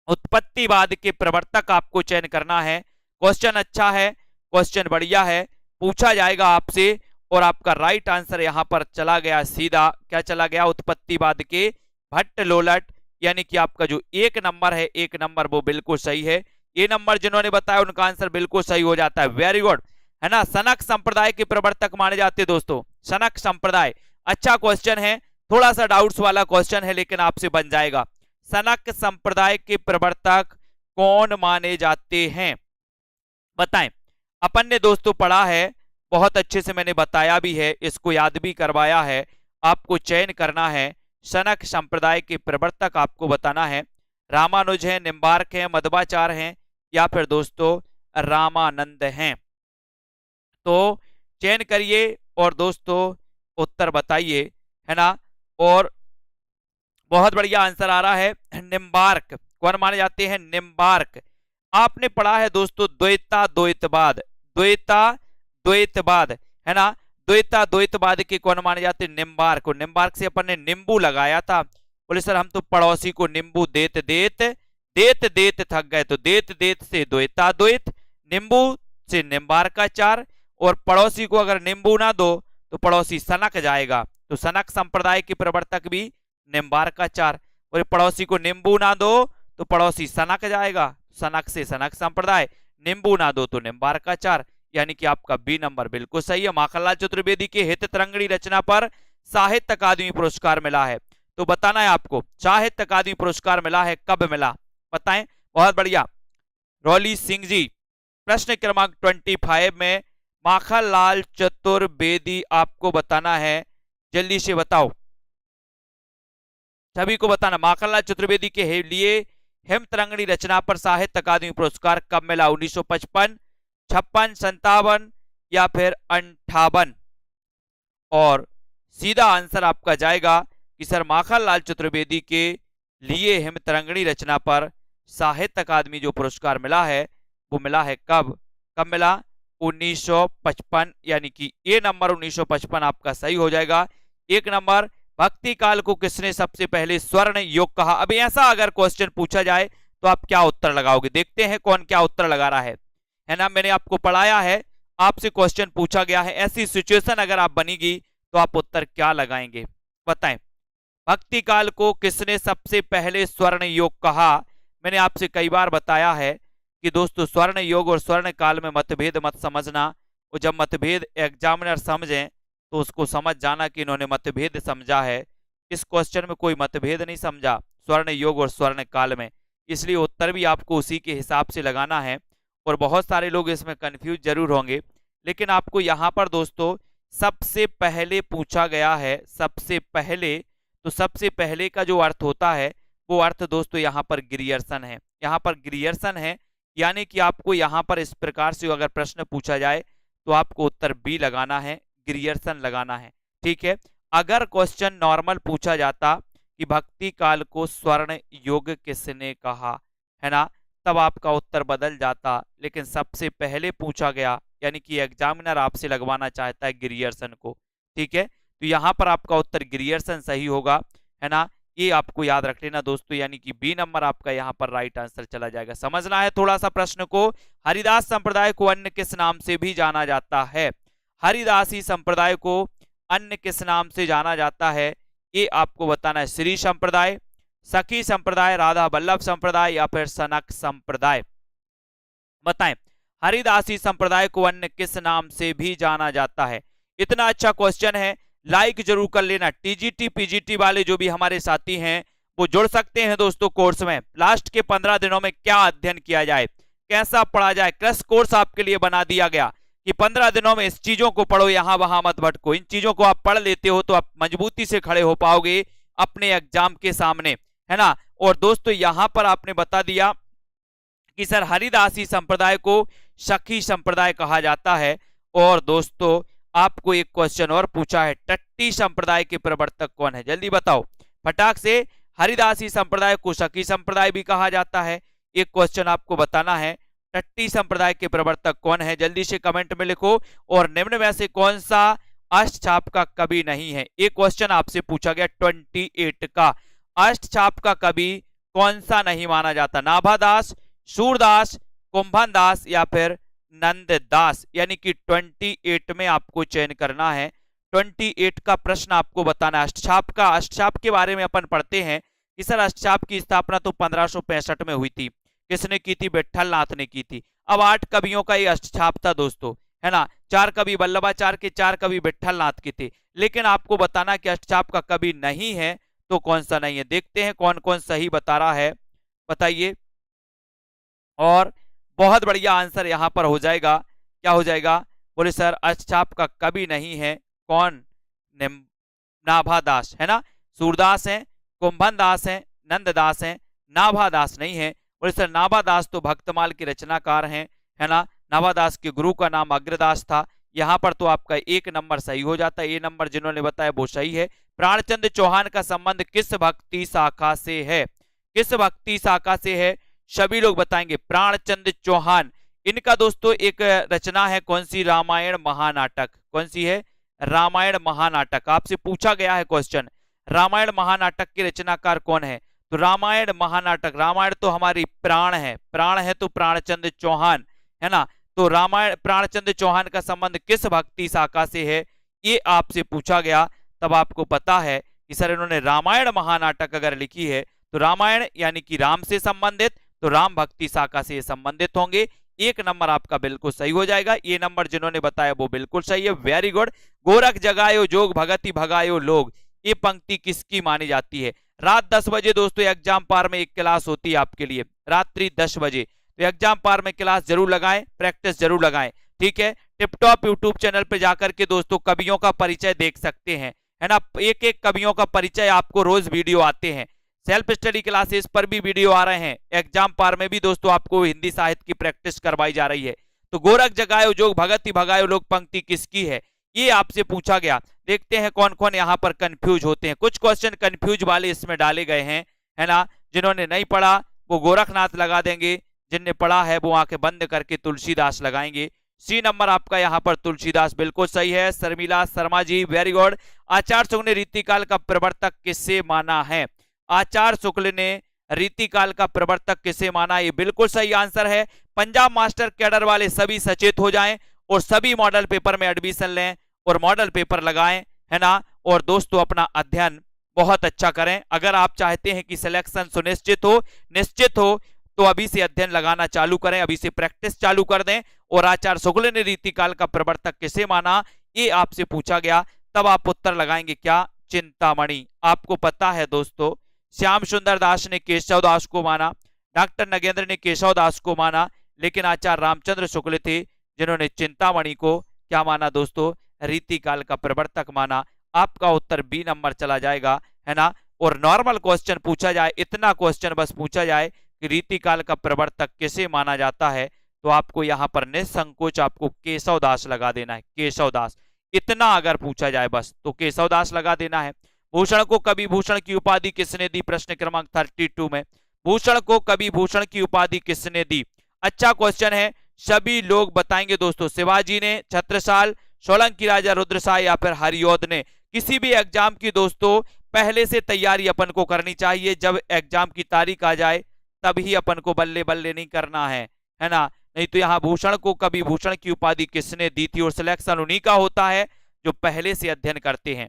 उत्पत्तिवाद के प्रवर्तक आपको चयन करना है। क्वेश्चन अच्छा है, क्वेश्चन बढ़िया है, पूछा जाएगा आपसे, और आपका राइट आंसर यहां पर चला गया सीधा। क्या चला गया? उत्पत्तिवाद के भट्टलोलट, यानी कि आपका जो 1 नंबर है, 1 नंबर वो बिल्कुल सही है। ये नंबर जिन्होंने बताया उनका आंसर बिल्कुल सही हो जाता है, वेरी गुड, है ना। सनक संप्रदाय के प्रवर्तक माने जाते हैं दोस्तों, सनक संप्रदाय। अच्छा क्वेश्चन है, थोड़ा सा डाउट्स वाला क्वेश्चन है, लेकिन आपसे बन जाएगा। सनक संप्रदाय के प्रवर्तक कौन माने जाते हैं, बताएं। अपन ने दोस्तों पढ़ा है, बहुत अच्छे से मैंने बताया भी है, इसको याद भी करवाया है। आपको चयन करना है, सनक संप्रदाय के प्रवर्तक आपको बताना है। रामानुज हैं, निम्बार्क हैं, मध्वाचार्य हैं या फिर दोस्तों रामानंद हैं? तो चयन करिए और दोस्तों उत्तर बताइए, है ना। और बहुत बढ़िया आंसर आ रहा है, निम्बार्क। कौन माने जाते हैं? निम्बार्क। आपने पढ़ा है दोस्तों द्वैता द्वैतवाद, द्वैता द्वैतवाद, है ना। द्वैता द्वैतवाद के कौन माने जाते हैं? निम्बार्क। और निम्बार्क से अपन ने नींबू लगाया था, बोले सर हम तो पड़ोसी को नींबू देत देत देत देत थक गए, तो देत देत से द्वैता द्वैत, नींबू से निम्बार्काचार, और पड़ोसी को अगर नींबू ना दो तो पड़ोसी सनक जाएगा, तो सनक संप्रदाय के प्रवर्तक भी निम्बार्काचार। और पड़ोसी को नींबू ना दो तो पड़ोसी सनक जाएगा, सनक से सनक संप्रदाय, नींबू ना दो तो निम्बार्काचार, यानी कि आपका बी नंबर बिल्कुल सही है। माखनलाल चतुर्वेदी के हित तरंगिणी रचना पर साहित्य अकादमी पुरस्कार मिला है, तो बताना है आपको साहित्य अकादमी पुरस्कार मिला है, कब मिला, बताएं। बहुत बढ़िया, रौली सिंह जी। प्रश्न क्रमांक 25 में माखनलाल चतुर्वेदी आपको बताना है, जल्दी से बताओ, सभी को बताना। माखनलाल चतुर्वेदी के लिए हेमतरंगिणी रचना पर साहित्य अकादमी पुरस्कार कब मिला? 1955, 56, 57 या फिर 58? और सीधा आंसर आपका जाएगा कि सर माखनलाल चतुर्वेदी के लिए हेमतरंगिणी रचना पर साहित्य अकादमी जो पुरस्कार मिला है वो मिला है कब? कब मिला? 1955, यानी कि ए नंबर 1955 आपका सही हो जाएगा। एक नंबर, भक्ति काल को किसने सबसे पहले स्वर्ण युग कहा? अभी ऐसा अगर क्वेश्चन पूछा जाए तो आप क्या उत्तर लगाओगे? देखते हैं कौन क्या उत्तर लगा रहा है ना। मैंने आपको पढ़ाया है, आपसे क्वेश्चन पूछा गया है, ऐसी सिचुएशन अगर आप बनेगी तो आप उत्तर क्या लगाएंगे बताएं। भक्ति काल को किसने सबसे पहले स्वर्ण युग कहा? मैंने आपसे कई बार बताया है कि दोस्तों स्वर्ण युग और स्वर्ण काल में मतभेद मत समझना, और जब मतभेद एग्जामिनर समझें तो उसको समझ जाना कि इन्होंने मतभेद समझा है। इस क्वेश्चन में कोई मतभेद नहीं समझा स्वर्ण युग और स्वर्ण काल में, इसलिए उत्तर भी आपको उसी के हिसाब से लगाना है। और बहुत सारे लोग इसमें कंफ्यूज जरूर होंगे, लेकिन आपको यहाँ पर दोस्तों सबसे पहले पूछा गया है, सबसे पहले, तो सबसे पहले का जो अर्थ होता है वो अर्थ दोस्तों यहाँ पर ग्रियर्सन है। यहाँ पर ग्रियर्सन है, यानी कि आपको यहाँ पर इस प्रकार से अगर प्रश्न पूछा जाए तो आपको उत्तर बी लगाना है, ग्रियर्सन लगाना है। ठीक है, अगर क्वेश्चन नॉर्मल पूछा जाता कि भक्ति काल को स्वर्ण युग किसने कहा, है ना, तब आपका उत्तर बदल जाता, लेकिन सबसे पहले पूछा गया, यानी कि एग्जामिनर आपसे लगवाना चाहता है ग्रियर्सन को। ठीक है, तो यहाँ पर आपका उत्तर ग्रियर्सन सही होगा, है ना, ये आपको याद रख लेना दोस्तों, यानी कि बी नंबर आपका यहाँ पर राइट आंसर चला जाएगा। समझना है थोड़ा सा प्रश्न को। हरिदास संप्रदाय को अन्य किस नाम से भी जाना जाता है? हरिदासी संप्रदाय को अन्य किस नाम से जाना जाता है, ये आपको बताना है। श्री संप्रदाय, सखी संप्रदाय, राधा वल्लभ संप्रदाय या फिर सनक संप्रदाय? बताएं, हरिदासी संप्रदाय को अन्य किस नाम से भी जाना जाता है? इतना अच्छा क्वेश्चन है, लाइक जरूर कर लेना। टीजीटी पीजीटी वाले जो भी हमारे साथी हैं वो जुड़ सकते हैं दोस्तों कोर्स में। लास्ट के 15 दिनों में क्या अध्ययन किया जाए, कैसा पढ़ा जाए, क्रश कोर्स आपके लिए बना दिया गया कि 15 दिनों में इस चीजों को पढ़ो, यहां वहां मत भटको। इन चीजों को आप पढ़ लेते हो तो आप मजबूती से खड़े हो पाओगे अपने एग्जाम के सामने, है ना। और दोस्तों यहां पर आपने बता दिया कि सर हरिदासी संप्रदाय को सखी संप्रदाय कहा जाता है। और दोस्तों आपको एक क्वेश्चन और पूछा है, टट्टी संप्रदाय के प्रवर्तक कौन है? जल्दी बताओ फटाक से। हरिदासी संप्रदाय को सखी संप्रदाय भी कहा जाता है, एक क्वेश्चन आपको बताना है। टट्टी संप्रदाय के प्रवर्तक कौन है? जल्दी से कमेंट में लिखो। और निम्न में से कौन सा अष्टछाप का कवि नहीं है? एक क्वेश्चन आपसे पूछा गया 28 का। अष्टछाप का कवि कौन सा नहीं माना जाता? नाभादास, सूरदास, कुंभनदास या फिर नंददास? यानी कि 28 में आपको चयन करना है। 28 का प्रश्न आपको बताना है। अष्टछाप का, अष्टछाप के बारे में अपन पढ़ते हैं कि सर अष्टछाप की स्थापना तो 1565 में हुई थी। किसने की थी? विट्ठल नाथ ने की थी। अब 8 कवियों का ये अष्टछाप था दोस्तों, है ना। 4 कवि वल्लभाचार्य के, 4 कवि विट्ठल नाथ के थे। लेकिन आपको बताना कि अष्टछाप का कवि नहीं है तो कौन सा नहीं है। देखते हैं कौन कौन सही बता रहा है, बताइए। और बहुत बढ़िया आंसर यहां पर हो जाएगा। क्या हो जाएगा? बोले सर अष्टछाप का कवि नहीं है कौन? नाभादास, है ना। सूरदास है, कुंभनदास है, नंददास है, नाभादास नहीं है। बोले सर नाभादास तो भक्तमाल के रचनाकार हैं, है ना। नाभादास के गुरु का नाम अग्रदास था। यहां पर तो आपका 1 नंबर सही हो जाता है। ये नंबर जिन्होंने बताया वो सही है। प्राणचंद्र चौहान का संबंध किस भक्ति शाखा से है? किस भक्ति शाखा से है? सभी लोग बताएंगे। प्राणचंद्र चौहान, इनका दोस्तों एक रचना है, कौन सी? रामायण महानाटक। कौन सी है? रामायण महानाटक। आपसे पूछा गया है क्वेश्चन, रामायण महानाटक के रचनाकार कौन है? तो रामायण महानाटक, रामायण तो हमारी प्राण है, प्राण है तो प्राणचंद्र चौहान, है ना। तो रामायण, प्राणचंद्र चौहान का संबंध किस भक्ति शाखा से है, ये आपसे पूछा गया। तब आपको पता है कि सर इन्होंने रामायण महानाटक अगर लिखी है तो रामायण यानी कि राम से संबंधित, तो राम भक्ति शाखा से संबंधित होंगे। 1 नंबर आपका बिल्कुल सही हो जाएगा। ये नंबर जिन्होंने बताया वो बिल्कुल सही है, वेरी गुड। गोरख जगायो जोग भगति भगायो लोग, ये पंक्ति किसकी मानी जाती है? रात 10 बजे दोस्तों एग्जाम पार में एक क्लास होती है आपके लिए, रात्रि 10 बजे। तो एग्जाम पार में क्लास जरूर लगाएं, प्रैक्टिस जरूर लगाएं, ठीक है। टिपटॉप यूट्यूब चैनल पे जाकर के दोस्तों कवियों का परिचय देख सकते हैं, है ना। एक एक कवियों का परिचय आपको रोज वीडियो आते हैं। सेल्फ स्टडी क्लासेस पर भी वीडियो आ रहे हैं, एग्जाम पार में भी दोस्तों आपको हिंदी साहित्य की प्रैक्टिस करवाई जा रही है। तो गोरख जगायो जोग भगति भगायो लोक पंक्ति किसकी है, ये आपसे पूछा गया। देखते हैं कौन कौन यहाँ पर कंफ्यूज होते हैं। कुछ क्वेश्चन कंफ्यूज वाले इसमें डाले गए हैं, है ना। जिन्होंने नहीं पढ़ा वो गोरखनाथ लगा देंगे, जिनने पढ़ा है वो आंखें बंद करके तुलसीदास लगाएंगे। सी नंबर आपका यहाँ पर तुलसीदास बिल्कुल सही है। Sharmila Sharma ji very good. आचार्य शुक्ल ने रीतिकाल का प्रवर्तक किसे माना है, आचार्य शुक्ल ने रीतिकाल का प्रवर्तक किसे माना, ये बिल्कुल सही आंसर है। पंजाब मास्टर कैडर वाले सभी सचेत हो जाएं और सभी मॉडल पेपर में एडमिशन लें और मॉडल पेपर लगाएं, है ना। और दोस्तों अपना अध्ययन बहुत अच्छा करें। अगर आप चाहते हैं कि सिलेक्शन सुनिश्चित हो, निश्चित हो, तो अभी से अध्ययन लगाना चालू करें, अभी से प्रैक्टिस चालू कर दें। और आचार्य शुक्ल ने रीतिकाल का प्रवर्तक किसे माना, ये आपसे पूछा गया, तब आप उत्तर लगाएंगे क्या, चिंतामणि। आपको पता है दोस्तों, श्याम सुंदर दास ने केशव दास को माना, डॉक्टर नगेंद्र ने केशव दास को माना, लेकिन आचार्य रामचंद्र शुक्ल थे जिन्होंने चिंतामणि को क्या माना दोस्तों, रीतिकाल का प्रवर्तक माना। आपका उत्तर बी नंबर चला जाएगा, है ना। और नॉर्मल क्वेश्चन पूछा जाए, इतना क्वेश्चन बस पूछा जाए कि रीतिकाल का प्रवर्तक किसे माना जाता है, तो आपको यहाँ पर निसंकोच आपको केशव दास लगा देना है, केशव दास। इतना अगर पूछा जाए बस तो केशव दास लगा देना है। भूषण को कवि भूषण की उपाधि किसने दी, प्रश्न क्रमांक 32 में भूषण को कवि भूषण की उपाधि किसने दी। अच्छा क्वेश्चन है, सभी लोग बताएंगे दोस्तों, शिवाजी ने, छत्रसाल, सोलंकी राजा रुद्रसाय या फिर हरिऔध ने। किसी भी एग्जाम की दोस्तों पहले से तैयारी अपन को करनी चाहिए, जब एग्जाम की तारीख आ जाए तभी अपन को बल्ले बल्ले नहीं करना है ना। नहीं तो यहाँ भूषण को कवि भूषण की उपाधि किसने दी थी, और सिलेक्शन उन्हीं का होता है जो पहले से अध्ययन करते हैं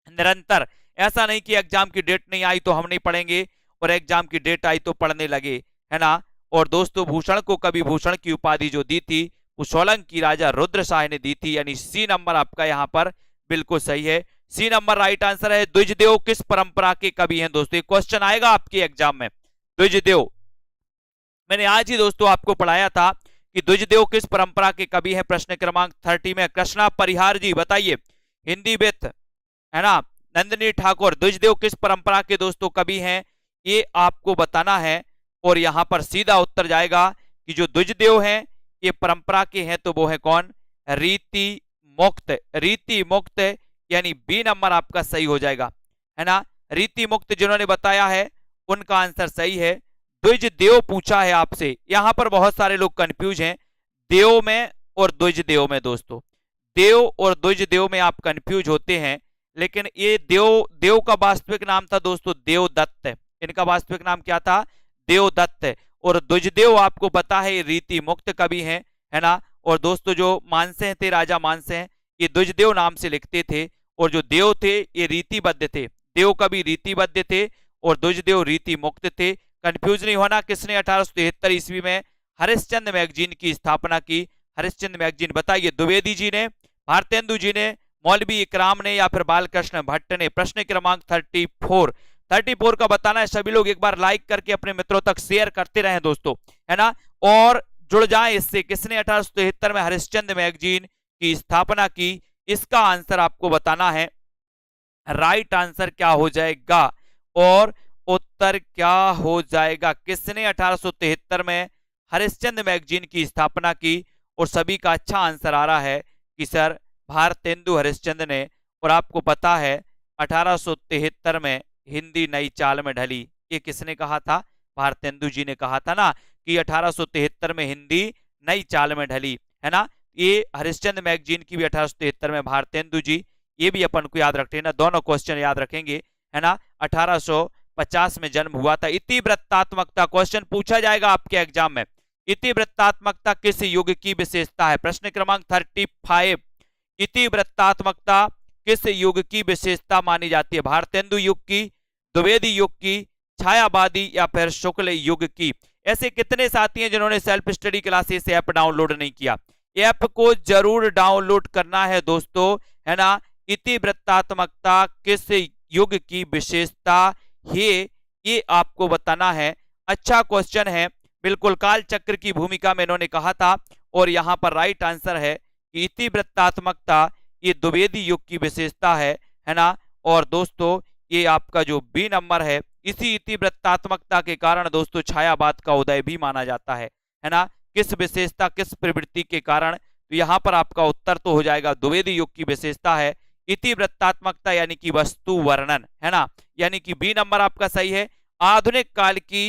निरंतर। ऐसा नहीं कि एग्जाम की डेट नहीं आई तो हम नहीं पढ़ेंगे और एग्जाम की डेट आई तो पढ़ने लगे, है ना। और दोस्तों भूषण को कवि भूषण की उपाधि जो दी थी वो सोलंकी राजा रुद्रसाय ने दी थी, यानी सी नंबर आपका यहाँ पर बिल्कुल सही है। सी नंबर राइट आंसर है। द्विजदेव किस परंपरा के कवि हैं दोस्तों, ये क्वेश्चन आएगा आपके एग्जाम में। द्विजदेव मैंने आज ही दोस्तों आपको पढ़ाया था कि द्विजदेव किस परंपरा के कवि हैं, प्रश्न क्रमांक 30 में। कृष्णा परिहार जी बताइए, हिंदी विद, है ना। नंदिनी ठाकुर, द्विजदेव किस परंपरा के दोस्तों कवि हैं, ये आपको बताना है। और यहां पर सीधा उत्तर जाएगा कि जो द्विजदेव हैं ये परंपरा के हैं, तो वो है कौन, रीति मुक्त। रीति मुक्त यानी बी नंबर आपका सही हो जाएगा, है ना। रीति मुक्त जिन्होंने बताया है उनका आंसर सही है। द्विजदेव पूछा है आपसे, यहां पर बहुत सारे लोग कंफ्यूज हैं देव में और द्विजदेव में दोस्तों। देव और द्विजदेव में आप कंफ्यूज होते हैं, लेकिन ये देव का वास्तविक नाम था दोस्तों देवदत्त। इनका वास्तविक नाम क्या था, देवदत्त। और द्विजदेव आपको पता है ये रीति मुक्त कवि हैं, है ना। और दोस्तों जो मानसेन थे, राजा मानसेन, ये द्विजदेव नाम से लिखते थे। और जो देव थे ये रीतिबद्ध थे, देव कवि रीतिबद्ध थे और द्विजदेव रीति मुक्त थे। कंफ्यूज नहीं होना। किसने 1873 ईस्वी में हरिश्चंद्र मैगजीन की स्थापना की, हरिश्चंद्र मैगजीन बताइए। द्विवेदी जी ने, भारतेंदु जी ने, मौलवी इकराम ने या फिर बालकृष्ण भट्ट ने। प्रश्न क्रमांक 34 का बताना है। सभी लोग एक बार लाइक करके अपने मित्रों तक शेयर करते रहें दोस्तों, है ना, और जुड़ जाएं इससे। किसने 1873 में हरिश्चंद्र मैगजीन की स्थापना की, इसका आंसर आपको बताना है। राइट आंसर क्या हो जाएगा और उत्तर क्या हो जाएगा। किसने 1873 में हरिश्चंद्र मैगजीन की स्थापना की, और सभी का अच्छा आंसर आ रहा है कि सर भारतेंदु हरिश्चंद्र ने। और आपको पता है 1873 में हिंदी नई चाल में ढली, ये किसने कहा था, भारतेंदु जी ने कहा था ना कि 1873 में हिंदी नई चाल में ढली, है ना। ये हरिश्चंद्र मैगजीन की भी 1873 में भारतेंदु जी, ये भी अपन को याद रखते हैं ना, दोनों क्वेश्चन याद रखेंगे, है ना। 1850 में जन्म हुआ था। इतिवृत्तात्मकता क्वेश्चन पूछा जाएगा आपके एग्जाम में। इतिवृत्तात्मकता किस युग की विशेषता है, प्रश्न क्रमांक 35। इतिवृत्तात्मकता किस युग की विशेषता मानी जाती है, भारतेंदु युग की, द्विवेदी युग की, छायावादी या फिर शुक्ल युग की। ऐसे कितने साथी हैं जिन्होंने self study classes app download नहीं किया, ऐप को जरूर डाउनलोड करना है दोस्तों, है ना। इतिवृत्तात्मकता किस युग की विशेषता है, ये आपको बताना है। अच्छा क्वेश्चन है, बिल्कुल काल चक्र की भूमिका में इन्होंने कहा था। और यहां पर राइट आंसर है कि इतिवृत्तात्मकता ये द्विवेदी युग की विशेषता है ना। और दोस्तों ये आपका जो बी नंबर है इसी इतिवृत्तात्मकता के कारण दोस्तों छायावाद का उदय भी माना जाता है ना। किस विशेषता, किस प्रवृत्ति के कारण? तो यहाँ पर आपका उत्तर तो हो जाएगा द्विवेदी युग की विशेषता है इतिवृत्तात्मकता यानी कि वस्तु वर्णन, है ना। यानी कि बी नंबर आपका सही है। आधुनिक काल की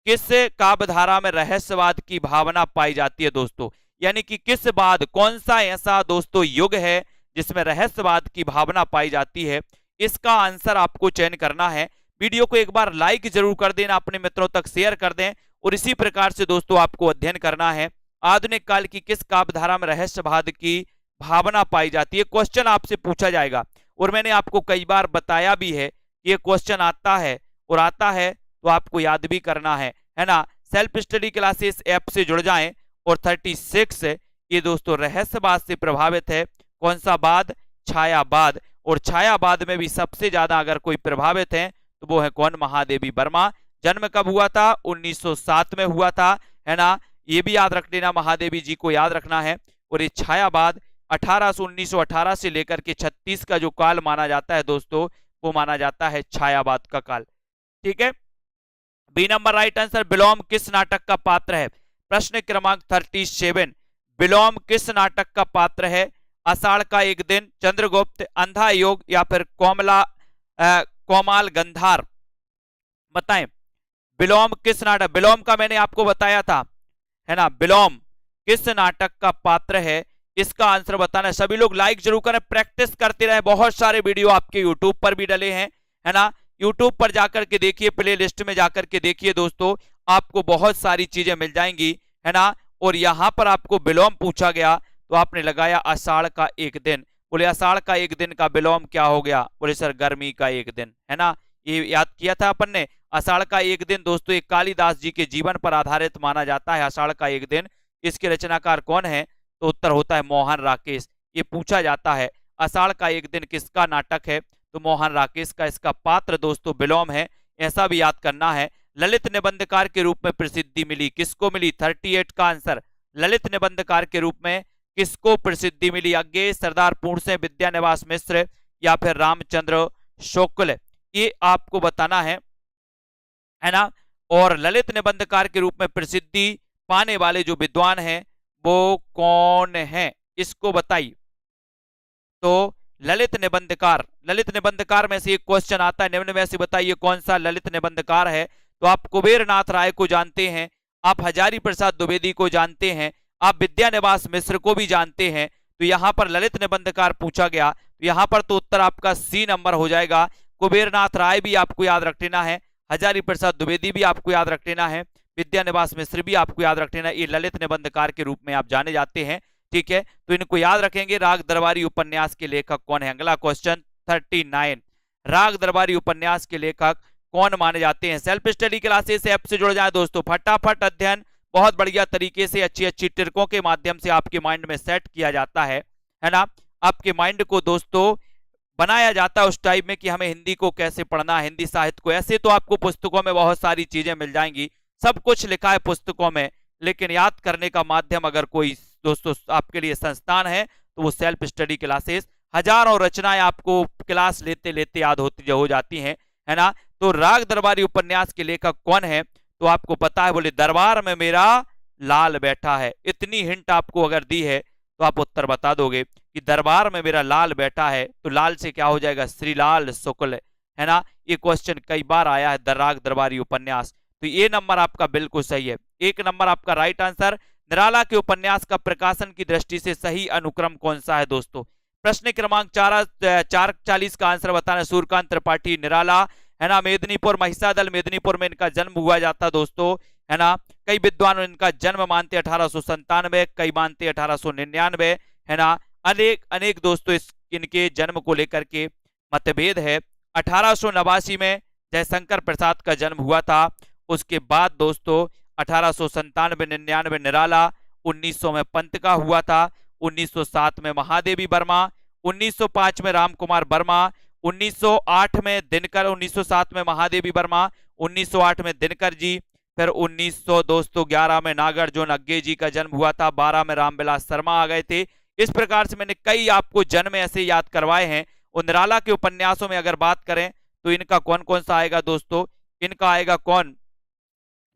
किस काव्यधारा में रहस्यवाद की भावना पाई जाती है दोस्तों? यानी कि किस बाद, कौन सा ऐसा दोस्तों युग है जिसमें रहस्यवाद की भावना पाई जाती है? इसका आंसर आपको चयन करना है। वीडियो को एक बार लाइक जरूर कर देना, अपने मित्रों तक शेयर कर दें, और इसी प्रकार से दोस्तों आपको अध्ययन करना है आधुनिक काल की किस काव्यधारा में रहस्यवाद की भावना पाई जाती है। क्वेश्चन आपसे पूछा जाएगा, और मैंने आपको कई बार बताया भी है कि ये क्वेश्चन आता है, और आता है तो आपको याद भी करना है ना। सेल्फ स्टडी क्लासेस ऐप से जुड़ जाएं। और 36 ये दोस्तों रहस्यवाद से प्रभावित है। कौन सा बाद? छायावाद। और छायावाद में भी सबसे ज्यादा अगर कोई प्रभावित है तो वो है कौन? महादेवी वर्मा। जन्म कब हुआ था? 1907 में हुआ था, है ना। ये भी याद रख लेना, महादेवी जी को याद रखना है। और ये छायावाद 1918 से लेकर के 36 का जो काल माना जाता है दोस्तों, वो माना जाता है छायावाद का काल। ठीक है, बी नंबर राइट आंसर। विलोम किस नाटक का पात्र है? प्रश्न क्रमांक 37। विलोम किस नाटक का पात्र है? आषाढ़ का एक दिन, चंद्रगुप्त, अंधा योग, या फिर कोमाल गंधार? बताएं, विलोम किस नाटक? विलोम का मैंने आपको बताया था, है ना। विलोम किस नाटक का पात्र है? इसका आंसर बताना है। सभी लोग लाइक जरूर करें, प्रैक्टिस करते रहे। बहुत सारे वीडियो आपके यूट्यूब पर भी डले हैं, है ना। यूट्यूब पर जाकर के देखिए, प्ले लिस्ट में जाकर के देखिए दोस्तों, आपको बहुत सारी चीजें मिल जाएंगी, है ना। और यहां पर आपको विलोम पूछा गया तो आपने लगाया आषाढ़ का एक दिन। बोले आषाढ़ का एक दिन का विलोम क्या हो गया? बोले सर गर्मी का एक दिन, है ना। ये याद किया था अपन ने। आषाढ़ का एक दिन दोस्तों एक कालिदास जी के जीवन पर आधारित माना जाता है, आषाढ़ का एक दिन। इसके रचनाकार कौन है? तो उत्तर होता है मोहन राकेश। ये पूछा जाता है आषाढ़ का एक दिन किसका नाटक है? तो मोहन राकेश का। इसका पात्र दोस्तों विलोम है, ऐसा भी याद करना है। ललित निबंधकार के रूप में प्रसिद्धि मिली किसको मिली? 38 का आंसर। ललित निबंधकार के रूप में किसको प्रसिद्धि मिली? अज्ञेय, सरदार पूर्णसेन, विद्यानिवास मिश्र, या फिर रामचंद्र शुक्ल? ये आपको बताना है ना। और ललित निबंधकार के रूप में प्रसिद्धि पाने वाले जो विद्वान हैं वो कौन है? इसको बताइए। तो ललित निबंधकार में से एक क्वेश्चन आता है, निम्न में से बताइए कौन सा ललित निबंधकार है? तो आप कुबेर नाथ राय को जानते हैं, आप हजारी प्रसाद द्विवेदी को जानते हैं, आप विद्यानिवास मिश्र को भी जानते हैं। तो यहां पर ललित निबंधकार पूछा गया, तो यहां पर तो उत्तर आपका सी नंबर हो जाएगा। कुबेर नाथ राय भी आपको याद रख लेना है, हजारी प्रसाद द्विवेदी भी आपको याद रख लेना है, विद्यानिवास मिश्र भी आपको याद रख लेना। ये ललित निबंधकार के रूप में आप जाने जाते हैं, ठीक है। तो इनको याद रखेंगे। राग दरबारी उपन्यास के लेखक कौन है? अगला क्वेश्चन 39। राग दरबारी उपन्यास के लेखक कौन माने जाते हैं? सेल्फ स्टडी क्लासेस ऐप से जुड़ जाए दोस्तों, फटाफट अध्ययन बहुत बढ़िया तरीके से अच्छी अच्छी ट्रिकों के माध्यम से आपके माइंड में सेट किया जाता है ना। आपके माइंड को दोस्तों बनाया जाता है उस टाइप में कि हमें हिंदी को कैसे पढ़ना है, हिंदी साहित्य को। ऐसे तो आपको पुस्तकों में बहुत सारी चीजें मिल जाएंगी, सब कुछ लिखा है पुस्तकों में, लेकिन याद करने का माध्यम अगर कोई दोस्तों आपके लिए संस्थान है तो वो सेल्फ स्टडी क्लासेस। हजारों रचनाएं आपको क्लास लेते लेते याद होती हो जाती हैं, है ना। तो राग दरबारी उपन्यास के लेखक कौन है? तो आपको पता है, बोले दरबार में मेरा लाल बैठा है। इतनी हिंट आपको अगर दी है तो आप उत्तर बता दोगे कि दरबार में मेरा लाल बैठा है, तो लाल से क्या हो जाएगा? श्रीलाल शुक्ल, है ना। ये क्वेश्चन कई बार आया है, राग दरबारी उपन्यास। तो ये नंबर आपका बिल्कुल सही है, 1 नंबर आपका राइट आंसर। निराला के उपन्यास का प्रकाशन की दृष्टि से सही अनुक्रम कौन सा है दोस्तों? प्रश्न क्रमांक 440 का आंसर बताना। सूर्यकांत त्रिपाठी, निराला, है ना। मेदिनीपुर, महिषादल मेदिनीपुर में इनका जन्म हुआ जाता दोस्तों, है ना। कई विद्वान इनका जन्म मानते 1897, कई मानते 1899, है ना। अनेक दोस्तों इनके जन्म को लेकर के मतभेद है। 1889 में जयशंकर प्रसाद का जन्म हुआ था। उसके बाद दोस्तों 1897-99 निराला, 1900 में पंत का हुआ था, 1907 में महादेवी वर्मा, 1905 में रामकुमार वर्मा, 1908 में दिनकर, 1907 में महादेवी वर्मा, 1908 में दिनकर जी, फिर 1900 दोस्तों 11 में नागार्जुन अज्ञे जी का जन्म हुआ था, 12 में रामविलास शर्मा आ गए थे। इस प्रकार से मैंने कई आपको जन्म ऐसे याद करवाए हैं। और निराला के उपन्यासों में अगर बात करें तो इनका कौन कौन सा आएगा दोस्तों? इनका आएगा कौन,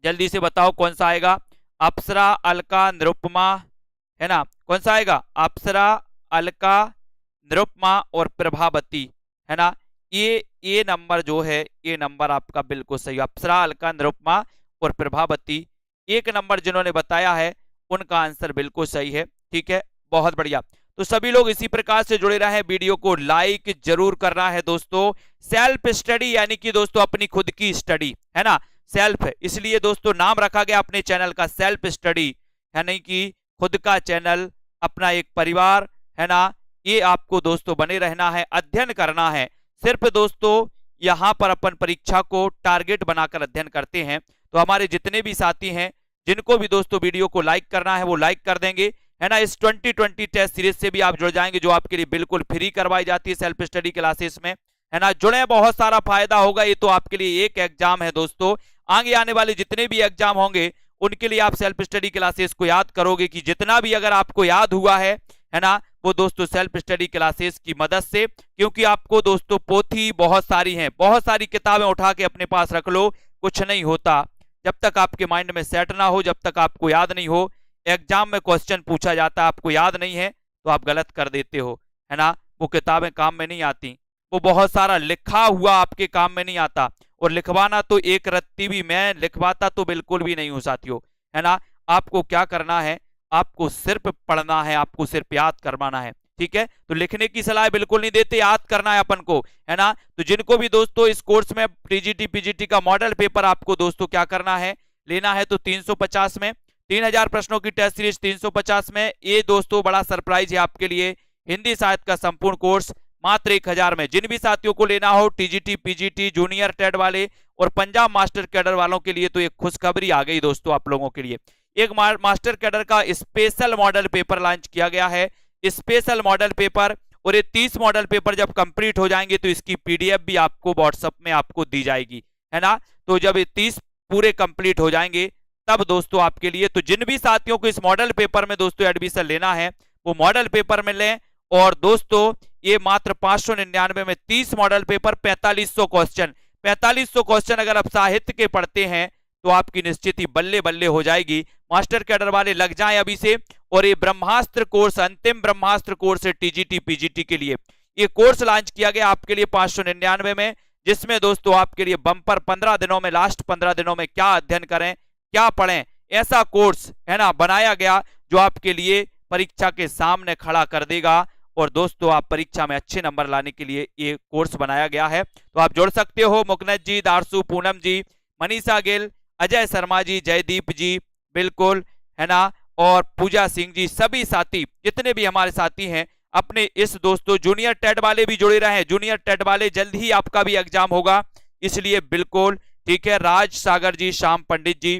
जल्दी से बताओ कौन सा आएगा। अप्सरा, अलका, निरुपमा, है ना, कौन सा आएगा, अप्सरा, अलका, निरुपमा और प्रभावती, है ना। ये नंबर जो है, ये नंबर आपका बिल्कुल सही, अप्सरा, अलका, निरुपमा और प्रभावती, एक नंबर जिन्होंने बताया है उनका आंसर बिल्कुल सही है। ठीक है, बहुत बढ़िया। तो सभी लोग इसी प्रकार से जुड़े रहे, वीडियो को लाइक जरूर करना है दोस्तों। सेल्फ स्टडी यानी कि दोस्तों अपनी खुद की स्टडी, है ना, सेल्फ, इसलिए दोस्तों नाम रखा गया अपने चैनल का सेल्फ स्टडी, है नहीं कि खुद का चैनल, अपना एक परिवार, है ना। ये आपको दोस्तों बने रहना है, अध्ययन करना है सिर्फ दोस्तों। यहां पर अपन परीक्षा को टारगेट बनाकर अध्ययन करते हैं। तो हमारे जितने भी साथी हैं, जिनको भी दोस्तों वीडियो को लाइक करना है वो लाइक कर देंगे, है ना। इस 2020 टेस्ट सीरीज से भी आप जुड़ जाएंगे, जो आपके लिए बिल्कुल फ्री करवाई जाती है सेल्फ स्टडी क्लासेस में, है ना। जुड़े, बहुत सारा फायदा होगा। ये तो आपके लिए एक एग्जाम है दोस्तों, आगे आने वाले जितने भी एग्जाम होंगे उनके लिए आप सेल्फ स्टडी क्लासेस को याद करोगे कि जितना भी अगर आपको याद हुआ है ना, वो दोस्तों सेल्फ स्टडी क्लासेस की मदद से। क्योंकि आपको दोस्तों पोथी बहुत सारी हैं, बहुत सारी किताबें उठा के अपने पास रख लो, कुछ नहीं होता जब तक आपके माइंड में सेट ना हो, जब तक आपको याद नहीं हो। एग्जाम में क्वेश्चन पूछा जाता है, आपको याद नहीं है तो आप गलत कर देते हो, है ना। वो किताबें काम में नहीं आती, वो बहुत सारा लिखा हुआ आपके काम में नहीं आता। और लिखवाना तो एक रत्ती भी मैं लिखवाता तो बिल्कुल भी नहीं हूं साथियों, है ना। आपको क्या करना है, आपको सिर्फ पढ़ना है, आपको सिर्फ याद करवाना है। ठीक है, तो लिखने की सलाह बिल्कुल नहीं देते, याद करना है अपन को, है ना। तो जिनको भी दोस्तों इस कोर्स में टीजीटी पीजीटी का मॉडल पेपर आपको दोस्तों क्या करना है, लेना है, तो 350 में 3000 प्रश्नों की टेस्ट सीरीज 350 में। ये दोस्तों बड़ा सरप्राइज है आपके लिए, हिंदी साहित्य का संपूर्ण कोर्स मात्र 1000 में। जिन भी साथियों को लेना हो टीजीटी पीजीटी जूनियर टेट वाले और पंजाब मास्टर कैडर वालों के लिए तो एक खुशखबरी आ गई दोस्तों आप लोगों के लिए। एक मास्टर कैडर का स्पेशल मॉडल पेपर लॉन्च किया गया है, स्पेशल मॉडल पेपर। और ये 30 मॉडल पेपर जब कंप्लीट हो जाएंगे तो इसकी पीडीएफ भी आपको व्हाट्सएप में आपको दी जाएगी, है ना। तो जब ये 30 पूरे कंप्लीट हो जाएंगे तब दोस्तों आपके लिए, तो जिन भी साथियों को इस मॉडल पेपर में दोस्तों एडमिशन लेना है वो मॉडल पेपर में लें। और दोस्तों ये मात्र 599 में 30 मॉडल पेपर, 4500 क्वेश्चन, 4500 क्वेश्चन अगर आप साहित्य के पढ़ते हैं तो आपकी निश्चित ही बल्ले बल्ले हो जाएगी। मास्टर कैडर वाले लग जाएं अभी से। और ये ब्रह्मास्त्र कोर्स, अंतिम ब्रह्मास्त्र कोर्स है टीजीटी पीजीटी के लिए। ये कोर्स लॉन्च किया गया आपके लिए 599 में, जिसमें दोस्तों आपके लिए बम्पर 15 दिनों में, लास्ट 15 दिनों में क्या अध्ययन करें, क्या पढ़ें, ऐसा कोर्स, है ना, बनाया गया जो आपके लिए परीक्षा के सामने खड़ा कर देगा। और दोस्तों आप परीक्षा में अच्छे नंबर लाने के लिए ये कोर्स बनाया गया है। तो आप जुड़ सकते हो, मुकनद जी, दारसू, पूनम जी, मनीषा गिल, अजय शर्मा जी, जयदीप जी, बिल्कुल, है ना, और पूजा सिंह जी, सभी साथी जितने भी हमारे साथी हैं अपने इस दोस्तों जूनियर टेट वाले भी जुड़े रहे। जूनियर टेट वाले जल्द ही आपका भी एग्जाम होगा, इसलिए बिल्कुल ठीक है। राज सागर जी, श्याम पंडित जी,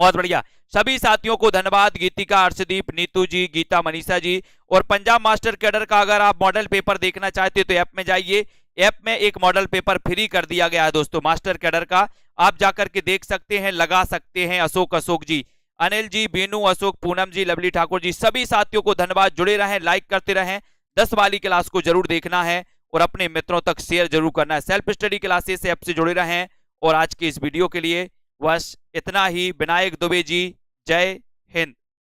बहुत बढ़िया, सभी साथियों को धन्यवाद। गीतिका, अर्शदीप, नीतू जी, गीता, मनीषा जी। और पंजाब मास्टर कैडर का अगर आप मॉडल पेपर देखना चाहते तो ऐप में जाइए, ऐप में एक मॉडल पेपर फ्री कर दिया गया है दोस्तों मास्टर कैडर का, आप जाकर के देख सकते हैं, लगा सकते हैं। अशोक जी, अनिल जी, बीनू, अशोक, पूनम जी, लवली ठाकुर जी, सभी साथियों को धन्यवाद। जुड़े रहें, लाइक करते रहें। 10 वाली क्लास को जरूर देखना है और अपने मित्रों तक शेयर जरूर करना है। सेल्फ स्टडी क्लासेस ऐप से जुड़े रहें। और आज के इस वीडियो के लिए बस इतना ही। विनायक दुबे जी, जय हिंद।